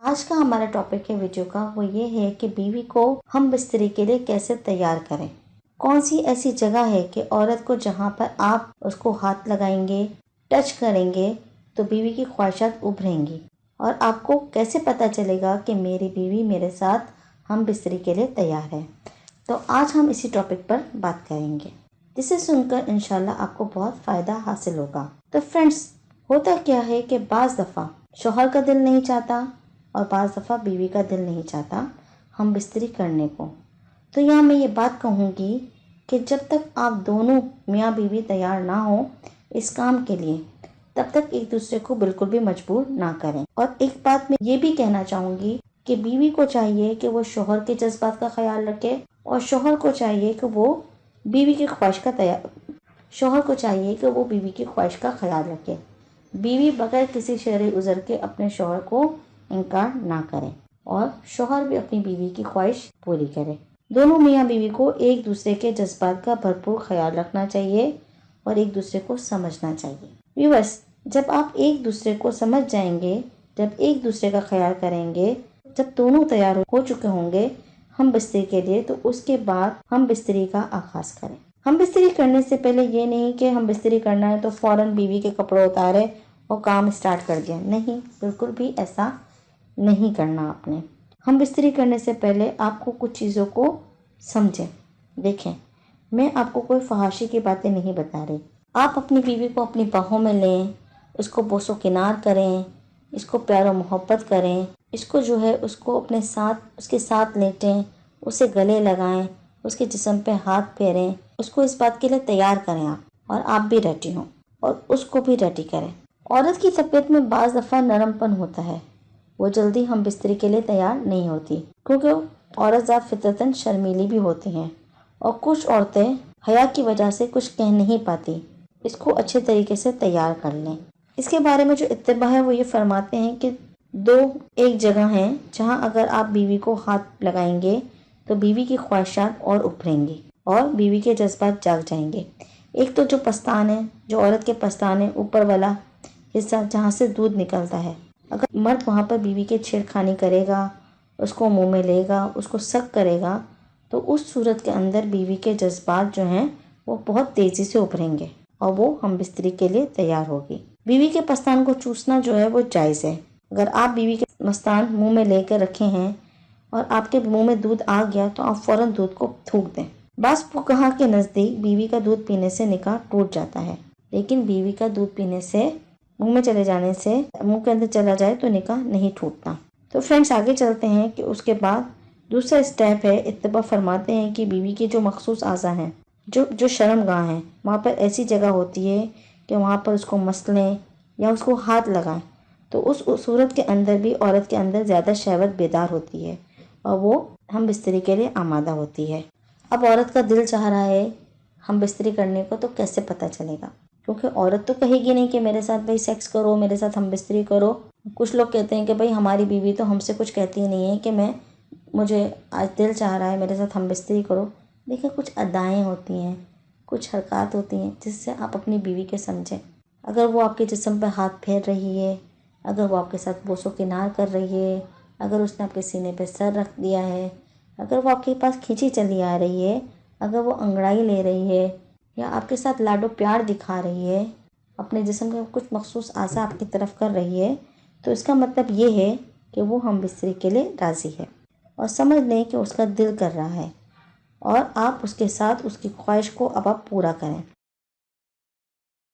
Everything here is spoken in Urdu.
آج کا ہمارا ٹاپک ہے ویڈیو کا، وہ یہ ہے کہ بیوی کو ہم بستری کے لیے کیسے تیار کریں۔ کون سی ایسی جگہ ہے کہ عورت کو جہاں پر آپ اس کو ہاتھ لگائیں گے، ٹچ کریں گے تو بیوی کی خواہشات ابھریں گی، اور آپ کو کیسے پتہ چلے گا کہ میری بیوی میرے ساتھ ہم بستری کے لیے تیار ہے۔ تو آج ہم اسی ٹاپک پر بات کریں گے، جسے سن کر انشاءاللہ آپ کو بہت فائدہ حاصل ہوگا۔ تو فرینڈس، ہوتا کیا ہے کہ بعض دفعہ شوہر کا دل نہیں چاہتا اور بعض دفعہ بیوی کا دل نہیں چاہتا ہم بستری کرنے کو۔ تو یہاں میں یہ بات کہوں گی کہ جب تک آپ دونوں میاں بیوی تیار نہ ہوں اس کام کے لیے، تب تک ایک دوسرے کو بالکل بھی مجبور نہ کریں۔ اور ایک بات میں یہ بھی کہنا چاہوں گی کہ بیوی کو چاہیے کہ وہ شوہر کے جذبات کا خیال رکھے، اور شوہر کو چاہیے کہ وہ بیوی کی خواہش کا خیال رکھے۔ بیوی بغیر کسی شرعی عذر کے اپنے شوہر کو انکار نہ کرے، اور شوہر بھی اپنی بیوی کی خواہش پوری کرے۔ دونوں میاں بیوی کو ایک دوسرے کے جذبات کا بھرپور خیال رکھنا چاہیے اور ایک دوسرے کو سمجھنا چاہیے۔ ویورس، جب آپ ایک دوسرے کو سمجھ جائیں گے، جب ایک دوسرے کا خیال کریں گے، جب دونوں تیار ہو چکے ہوں گے ہم بستری کے لیے، تو اس کے بعد ہم بستری کا آغاز کریں۔ ہم بستری کرنے سے پہلے یہ نہیں کہ ہم بستری کرنا ہے تو فوراً بیوی کے کپڑے اتارے اور کام اسٹارٹ کر دیا۔ نہیں، بالکل بھی ایسا نہیں کرنا آپ نے۔ ہم بستری کرنے سے پہلے آپ کو کچھ چیزوں کو سمجھیں۔ دیکھیں، میں آپ کو کوئی فحاشی کی باتیں نہیں بتا رہی۔ آپ اپنی بیوی کو اپنی باہوں میں لیں، اس کو بوس و کنار کریں، اس کو پیار و محبت کریں، اس کو اپنے ساتھ، اس کے ساتھ لیٹیں، اسے گلے لگائیں، اس کے جسم پہ ہاتھ پھیریں، اس کو اس بات کے لیے تیار کریں آپ، اور آپ بھی ریڈی ہوں اور اس کو بھی ریڈی کریں۔ عورت کی طبیعت میں بعض دفعہ نرم پن ہوتا ہے، وہ جلدی ہم بستری کے لیے تیار نہیں ہوتی، کیونکہ عورت ذات فطرتاً شرمیلی بھی ہوتی ہیں، اور کچھ عورتیں حیا کی وجہ سے کچھ کہہ نہیں پاتی۔ اس کو اچھے طریقے سے تیار کر لیں۔ اس کے بارے میں جو اتباع ہے وہ یہ فرماتے ہیں کہ دو ایک جگہ ہیں جہاں اگر آپ بیوی کو ہاتھ لگائیں گے تو بیوی کی خواہشات اور ابھریں گی اور بیوی کے جذبات جاگ جائیں گے۔ ایک تو جو پستان ہے، جو عورت کے پستان ہے، اوپر والا حصہ جہاں سے دودھ نکلتا ہے، اگر مرد وہاں پر بیوی کے چھیڑخانی کرے گا، اس کو منہ میں لے گا، اس کو سک کرے گا، تو اس صورت کے اندر بیوی کے جذبات جو ہیں وہ بہت تیزی سے ابھریں گے اور وہ ہم بستری کے لیے تیار ہوگی۔ بیوی کے پستان کو چوسنا جو ہے وہ جائز ہے۔ اگر آپ بیوی کے مستان منہ میں لے کر رکھے ہیں اور آپ کے منہ میں دودھ آ گیا تو آپ فوراً دودھ کو تھوک دیں۔ بعض فقہا کے نزدیک بیوی کا دودھ پینے سے نکاح ٹوٹ جاتا ہے، لیکن بیوی کا دودھ پینے سے، منہ میں چلے جانے سے، منہ کے اندر چلا جائے تو نکاح نہیں ٹوٹتا۔ تو فرینڈس، آگے چلتے ہیں کہ اس کے بعد دوسرا اسٹیپ ہے، اتباع فرماتے ہیں کہ بیوی کے جو مخصوص اعضاء ہیں، جو شرم گاہ ہیں، وہاں پر ایسی جگہ ہوتی ہے کہ وہاں پر اس کو مس لیں یا اس کو ہاتھ لگائیں، تو اس صورت کے اندر بھی عورت کے اندر زیادہ شہوت بیدار ہوتی ہے اور وہ ہم بستری کے لیے آمادہ ہوتی ہے۔ اب عورت کا دل چاہ رہا ہے ہم بستری کرنے کو، تو کیسے پتہ چلے گا؟ کیونکہ عورت تو کہے گی نہیں کہ میرے ساتھ بھائی سیکس کرو، میرے ساتھ ہم بستری کرو۔ کچھ لوگ کہتے ہیں کہ بھائی ہماری بیوی تو ہم سے کچھ کہتی ہی نہیں ہے کہ مجھے آج دل چاہ رہا ہے میرے ساتھ ہم بستری کرو۔ دیکھیں، کچھ ادائیں ہوتی ہیں، کچھ حرکات ہوتی ہیں جس سے آپ اپنی بیوی کے سمجھیں۔ اگر وہ آپ کے جسم پہ ہاتھ پھیر رہی ہے، اگر وہ آپ کے ساتھ بوس و کنار کر رہی ہے، اگر اس نے آپ کے سینے پہ سر رکھ دیا ہے، اگر وہ آپ کے پاس کھینچی چلی آ رہی ہے، اگر وہ انگڑائی لے رہی ہے یا آپ کے ساتھ لاڈو پیار دکھا رہی ہے، اپنے جسم کے کچھ مخصوص اعضاء آپ کی طرف کر رہی ہے، تو اس کا مطلب یہ ہے کہ وہ ہم بستری کے لیے راضی ہے، اور سمجھ لیں کہ اس کا دل کر رہا ہے، اور آپ اس کے ساتھ اس کی خواہش کو اب آپ پورا کریں۔